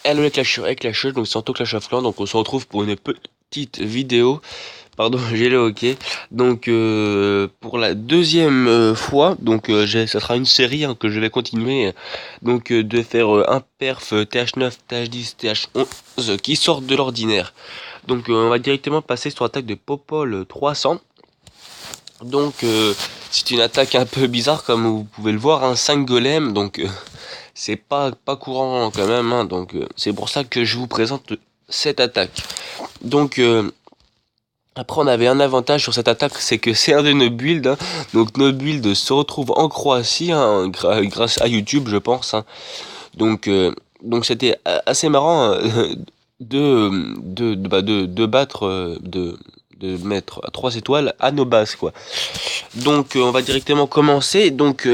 Hello les clasheurs et clasheuses, donc c'est Anto Clash of Clans, donc on se retrouve pour une petite vidéo, pardon j'ai le hockey, donc pour la deuxième fois, donc ça sera une série hein, que je vais continuer, donc de faire un perf TH9, TH10, TH11 qui sortent de l'ordinaire. Donc on va directement passer sur l'attaque de Popol 300, donc c'est une attaque un peu bizarre comme vous pouvez le voir, hein, 5 golems, donc c'est pas courant quand même, hein, donc c'est pour ça que je vous présente cette attaque. Donc après on avait un avantage sur cette attaque, c'est que c'est un de nos builds, hein. Donc notre build se retrouve en Croatie, hein, grâce à YouTube je pense, hein. Donc c'était assez marrant de battre de mettre 3 étoiles à nos bases quoi. Donc on va directement commencer. Donc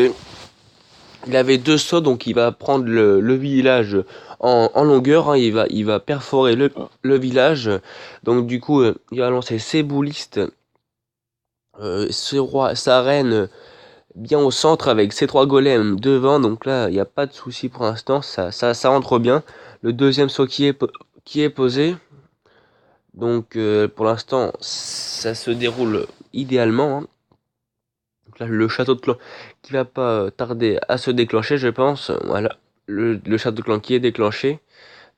il avait 2 sauts, donc il va prendre le village en longueur, hein, il va perforer le village. Donc du coup, il va lancer ses boulistes, ses rois, sa reine bien au centre avec ses 3 golems devant. Donc là, il n'y a pas de souci pour l'instant, ça rentre bien. Le deuxième saut qui est posé. Donc pour l'instant, ça se déroule idéalement, hein. Donc là, le château de clan qui va pas tarder à se déclencher, je pense. Voilà, le château de clan qui est déclenché.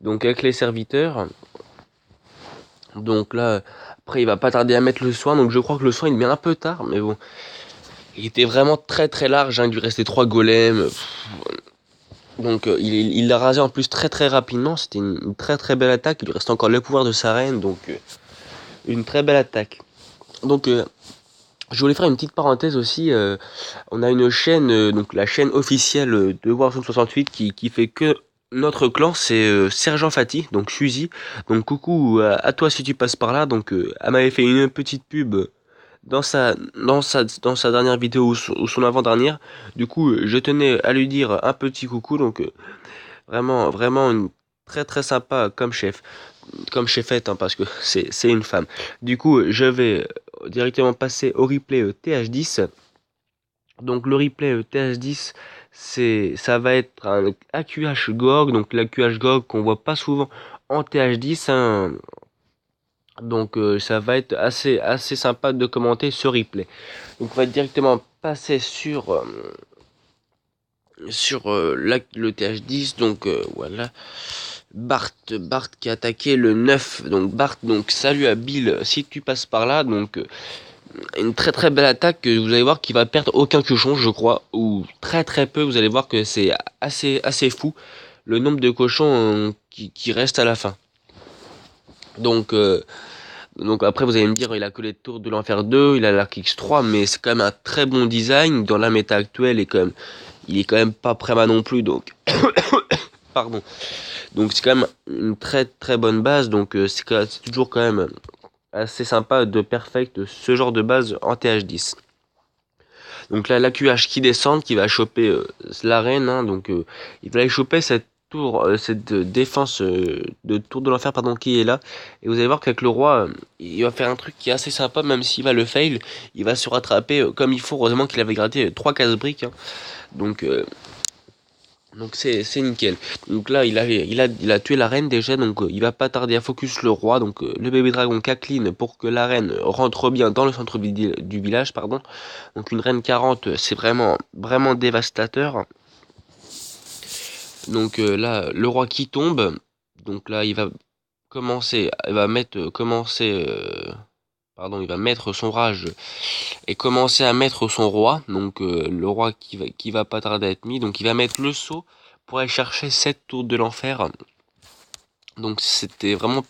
Donc avec les serviteurs. Donc là, après, il va pas tarder à mettre le soin. Donc je crois que le soin, il met un peu tard. Mais bon, il était vraiment très large, hein. Il lui restait 3 golems. Donc il l'a rasé en plus très rapidement. C'était une très belle attaque. Il lui reste encore le pouvoir de sa reine. Donc une très belle attaque. Donc je voulais faire une petite parenthèse aussi. On a une chaîne, donc la chaîne officielle de Warzone 68 qui fait que notre clan, c'est Sergent Fatih, donc Suzy. Donc coucou à toi si tu passes par là. Donc elle m'avait fait une petite pub dans sa dernière vidéo ou son avant-dernière. Du coup, je tenais à lui dire un petit coucou. Donc vraiment une très sympa comme chefette, hein, parce que c'est une femme. Du coup, je vais directement passer au replay TH10. Donc le replay TH10, ça va être un AQH GOG, donc l'AQH GOG qu'on voit pas souvent en TH10, hein. Donc ça va être assez sympa de commenter ce replay. Donc on va directement passer sur le TH10. Donc voilà. Bart qui a attaqué le 9. Donc Bart, donc salut à Bill si tu passes par là. Donc une très belle attaque que vous allez voir qui va perdre aucun cochon je crois, ou très peu. Vous allez voir que c'est assez fou le nombre de cochons qui restent à la fin. Donc après vous allez me dire il a que les tours de l'enfer 2, il a l'arc X3, mais c'est quand même un très bon design dans la méta actuelle, et quand même il est quand même pas préma non plus, donc pardon. Donc c'est quand même une très bonne base, donc c'est toujours quand même assez sympa de perfect ce genre de base en TH10. Donc là, l'AQH qui descend, qui va choper l'arène, hein, donc il va aller choper cette tour, cette défense de tour de l'enfer, pardon, qui est là. Et vous allez voir qu'avec le roi, il va faire un truc qui est assez sympa, même s'il va le fail, il va se rattraper comme il faut. Heureusement qu'il avait gratté 3 cases briques, hein. Donc c'est nickel. Donc là il a tué la reine déjà, donc il va pas tarder à focus le roi. Donc le bébé dragon Kathleen pour que la reine rentre bien dans le centre du village, pardon. Donc une reine 40, c'est vraiment dévastateur. Donc là le roi qui tombe. Donc là il va il va mettre son rage et commencer à mettre son roi. Donc le roi qui va pas tarder à être mis. Donc il va mettre le sceau pour aller chercher cette tour de l'enfer. Donc c'était vraiment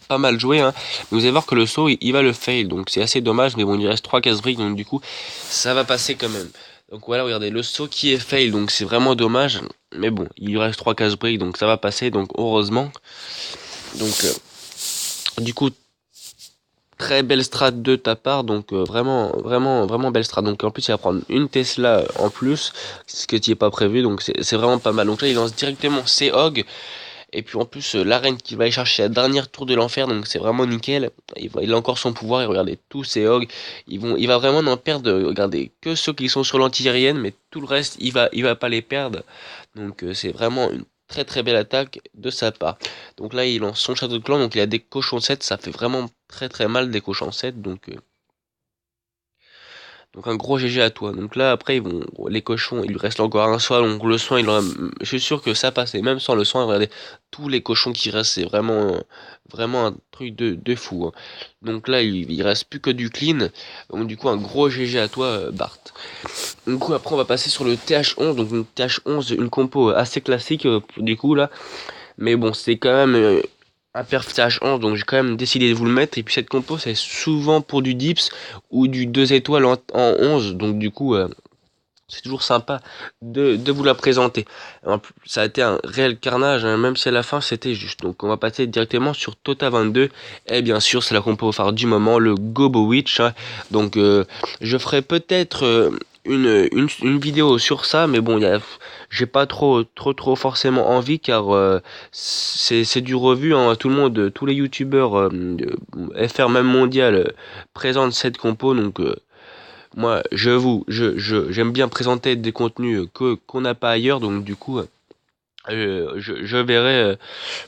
pas mal joué, hein. Vous allez voir que le saut il va le fail, donc c'est assez dommage, mais bon il reste 3 cases briques, donc du coup ça va passer quand même. Donc voilà, regardez le saut qui est fail, donc c'est vraiment dommage, mais bon il lui reste 3 cases briques, donc ça va passer, donc heureusement. Donc du coup très belle strat de ta part, donc vraiment belle strat. Donc en plus il va prendre une Tesla en plus, ce que tu es pas prévu, donc c'est vraiment pas mal. Donc là il lance directement ses hogs. Et puis en plus, l'arène qui va aller chercher la dernière tour de l'enfer, donc c'est vraiment nickel. Il a encore son pouvoir, et regardez, tous ces hogs, il va vraiment n'en perdre, regardez, que ceux qui sont sur l'anti-aérienne, mais tout le reste, il va pas les perdre. Donc c'est vraiment une très très belle attaque de sa part. Donc là, il lance son château de clan, donc il a des cochons 7, ça fait vraiment très très mal des cochons 7, donc un gros GG à toi. Donc là après les cochons, il lui reste encore un soin, donc le soin je suis sûr que ça passe. Et même sans le soin, regardez, tous les cochons qui restent, c'est vraiment un truc de fou, hein. Donc là il reste plus que du clean. Donc du coup un gros GG à toi, Bart. Du coup après on va passer sur le TH11, donc une TH11, une compo assez classique, du coup là. Mais bon, c'est quand même un perf TH11, donc j'ai quand même décidé de vous le mettre. Et puis cette compo, c'est souvent pour du dips ou du 2 étoiles en 11. Donc du coup, c'est toujours sympa de vous la présenter. Ça a été un réel carnage, hein, même si à la fin c'était juste. Donc on va passer directement sur Tota 22. Et bien sûr, c'est la compo phare du moment, le Gobo Witch, hein. Donc je ferai peut-être une vidéo sur ça, mais bon, j'ai pas trop forcément envie, car c'est du revu, hein. Tout le monde, tous les youtubeurs FR même mondial présentent cette compo, donc moi, j'aime bien présenter des contenus qu'on n'a pas ailleurs, donc du coup, je verrai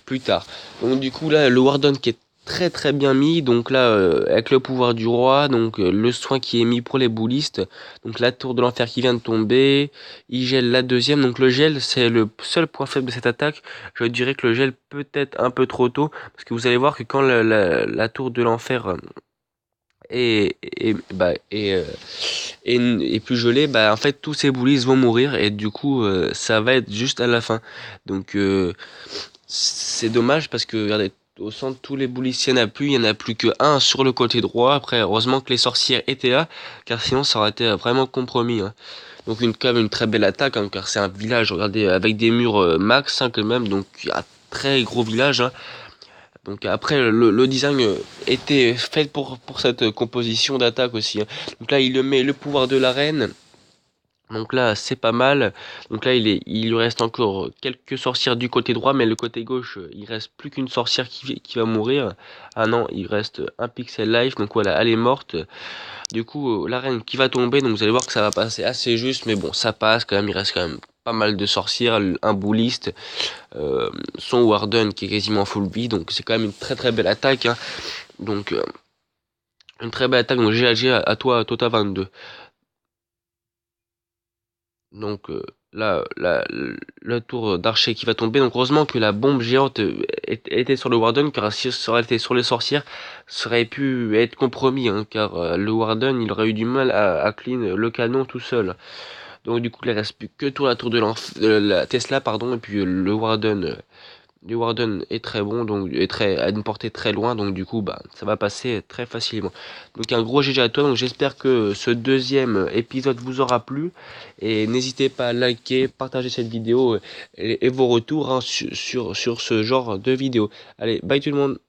plus tard. Donc du coup là, le Warden qui est très très bien mis, donc là avec le pouvoir du roi, donc le soin qui est mis pour les boulistes, donc la tour de l'enfer qui vient de tomber, il gèle la deuxième, donc le gel c'est le seul point faible de cette attaque. Je dirais que le gel peut être un peu trop tôt, parce que vous allez voir que quand la tour de l'enfer et plus gelé, bah en fait tous ces boulistes vont mourir, et du coup ça va être juste à la fin. Donc c'est dommage, parce que regardez, au centre tous les boulistes, il y en a plus que un sur le côté droit. Après heureusement que les sorcières étaient là, car sinon ça aurait été vraiment compromis, hein. Donc quand même une très belle attaque, hein, car c'est un village, regardez, avec des murs max, hein, quand même, donc il y a un très gros village, hein. Donc après le design était fait pour cette composition d'attaque aussi, hein. Donc là il met le pouvoir de la reine. Donc là c'est pas mal. Donc là il lui reste encore quelques sorcières du côté droit, mais le côté gauche il reste plus qu'une sorcière qui va mourir. Ah non, il reste un pixel life, donc voilà, elle est morte. Du coup la reine qui va tomber, donc vous allez voir que ça va passer assez juste, mais bon ça passe quand même, il reste quand même pas mal de sorcières, un bouliste, son Warden qui est quasiment full vie, donc c'est quand même une très très belle attaque, hein. Donc une très belle attaque, donc GG à toi, Tota 22. Donc là, la tour d'archer qui va tomber, donc heureusement que la bombe géante était sur le Warden, car si ça aurait été sur les sorcières, ça aurait pu être compromis, hein, car le Warden il aurait eu du mal à clean le canon tout seul. Donc du coup il ne reste plus que la tour de la Tesla, pardon, et puis le Warden est très bon, donc est très à une portée très loin, donc du coup bah ça va passer très facilement. Donc un gros GG à toi, donc j'espère que ce deuxième épisode vous aura plu, et n'hésitez pas à liker, partager cette vidéo et vos retours, hein, sur ce genre de vidéo. Allez, bye tout le monde.